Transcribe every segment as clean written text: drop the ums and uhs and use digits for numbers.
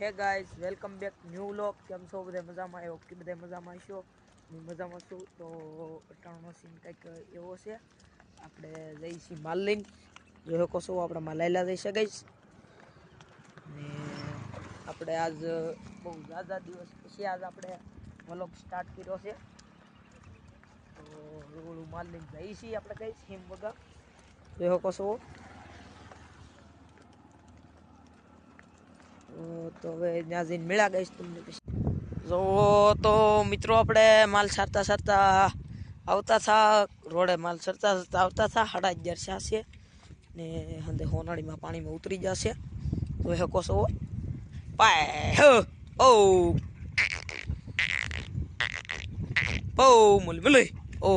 હે guys welcome back new vlog. કેમ છો બધા મજામાં? આવ્યો કે બધા મજામાં હશો? હું મજામાં છું. તો અટાણનો સીન કંઈક એવો છે, આપણે જઈશું માલ લઈને. જો શકો છો આપણે માલ લાયેલા જઈશે ગાઈસ. ને આપણે આજ બહુ ઝાઝા દિવસ પછી આજ આપણે વ્લોગ સ્ટાર્ટ કર્યો છે. તો રોડ માલ લઈને જઈએ છીએ આપણે ગાઈસ હિમ વગર. જો શકો છો તો હવે ત્યાં જઈને મેળા ગઈશ તમને પછી. જો તો મિત્રો આપણે માલ સારતા સારતા આવતા થા રોડે માલ સરતા સરતા આવતા થા 11:30 છે ને હંદે હોનાળીમાં પાણીમાં ઉતરી જશે. તો શકો છો પાય ઓ ઓ મલમલે ઓ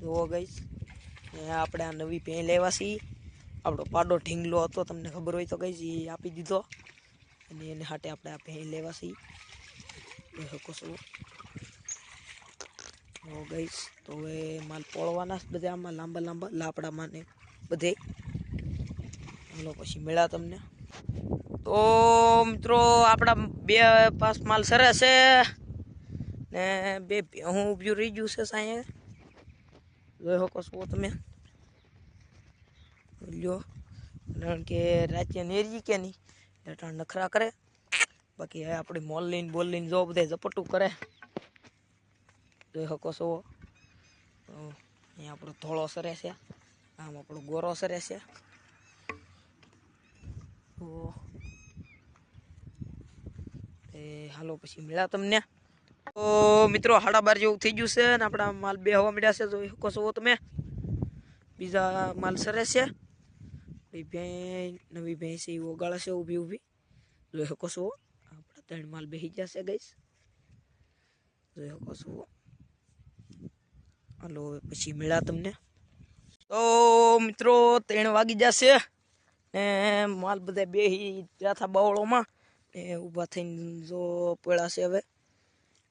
જો ગઈશ આપણે આ નવી ભેં લેવા છીએ. આપણો પાડો ઢીંગલો હતો, તમને ખબર હોય તો ગઈ એ આપી દીધો અને એને હાટે આપણે આ ભેં લેવા છીએ. શકો છો ગઈશ. તો હવે માલ પોળવાના બધા આમાં લાંબા લાંબા લાપડામાં ને બધે. હાલો પછી મળ્યા તમને. તો મિત્રો આપણા 2-5 માલ સરસ છે ને 2 હું ઉભ્યું રહી ગયું છે સાંયે. જોઈ શકો છો તમે લ્યો, કારણ કે રાત્રે નેરી કે નહીં એટલે નખરા કરે. બાકી આપણી મોલ લઈને બોલ લઈને જો બધા ઝપટું કરે. જોઈ શકો છો અહીંયા આપણો ધોળો સરે છે, આમ આપણો ગોરો સરે છે. તો હાલો પછી મળ્યા તમને. તો મિત્રો 12:30 જેવું થઈ ગયું છે ને આપણા માલ 2 હવા મળ્યા છે. જોઈ શકો છો તમે બીજા માલ સરે છે. નવી ભેંસ એ ઓગાળે છે ઊભી ઊભી. જોઈ શકો છો આપણા 3 માલ બેસી જશે ગઈશ. જોઈ શકો છો. હાલો પછી મળ્યા તમને. તો મિત્રો 3 વાગી જશે ને માલ બધા બેસી ગયા હતા બાવળોમાં ને ઊભા થઈને જો પડ્યા છે. હવે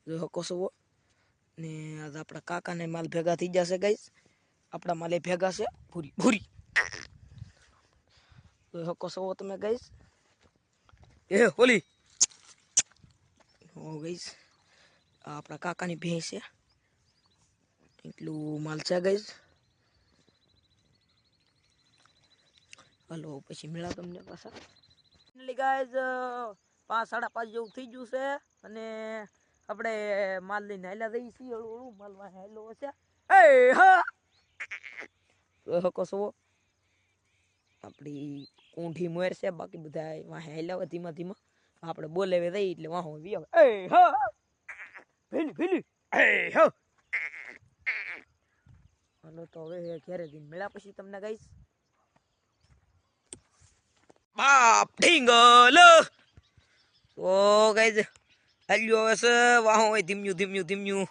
જોઈ શકો છો ને આજ આપણા કાકાને માલ ભેગા થઈ જશે ગઈશ. આપણા માલે ભેગા છે ભૂરી ભૂરી. જોઈ શકો છો તમે ગઈશ. એ હોલી હો ગઈશ. આપણા કાકાની ભેંસ છે, એટલું માલ છે ગઈશ. હાલો પછી મળ્યા તમને પાછા. ગાઈઝ 5-5:30 જેવું થઈ ગયું છે અને આપણે માલ લઈને હાલ્યા જઈએ છીએ. હળું માલમાં હાલો છે. એ હા જોઈ શકો છો આપણી ઊંઠી મોર છે. બાકી બધા વાહે હાલ્યા ધીમા ધીમા. આપણે બોલાવે રહી એટલે વાહો વી આવે. એ હા ભીલી ભીલી એ હા. હાલો તો હવે ક્યારે દિન મળ્યા પછી તમને ગાઈશ. બાપ ઢીંગલ તો ગાઈઝ હાલ્યો હવે છે વાહો હોય ધીમ્યું ધીમ્યું ધીમ્યું.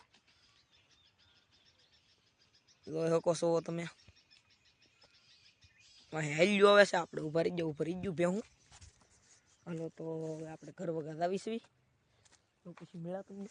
જોઈ શકો છો તમે હાલ્યો આવે છે. આપણે ઉભા રહી ગયું ભેહું. હાલો તો હવે આપણે ઘર વગર આવીશું તો પછી મળ્યા તમને.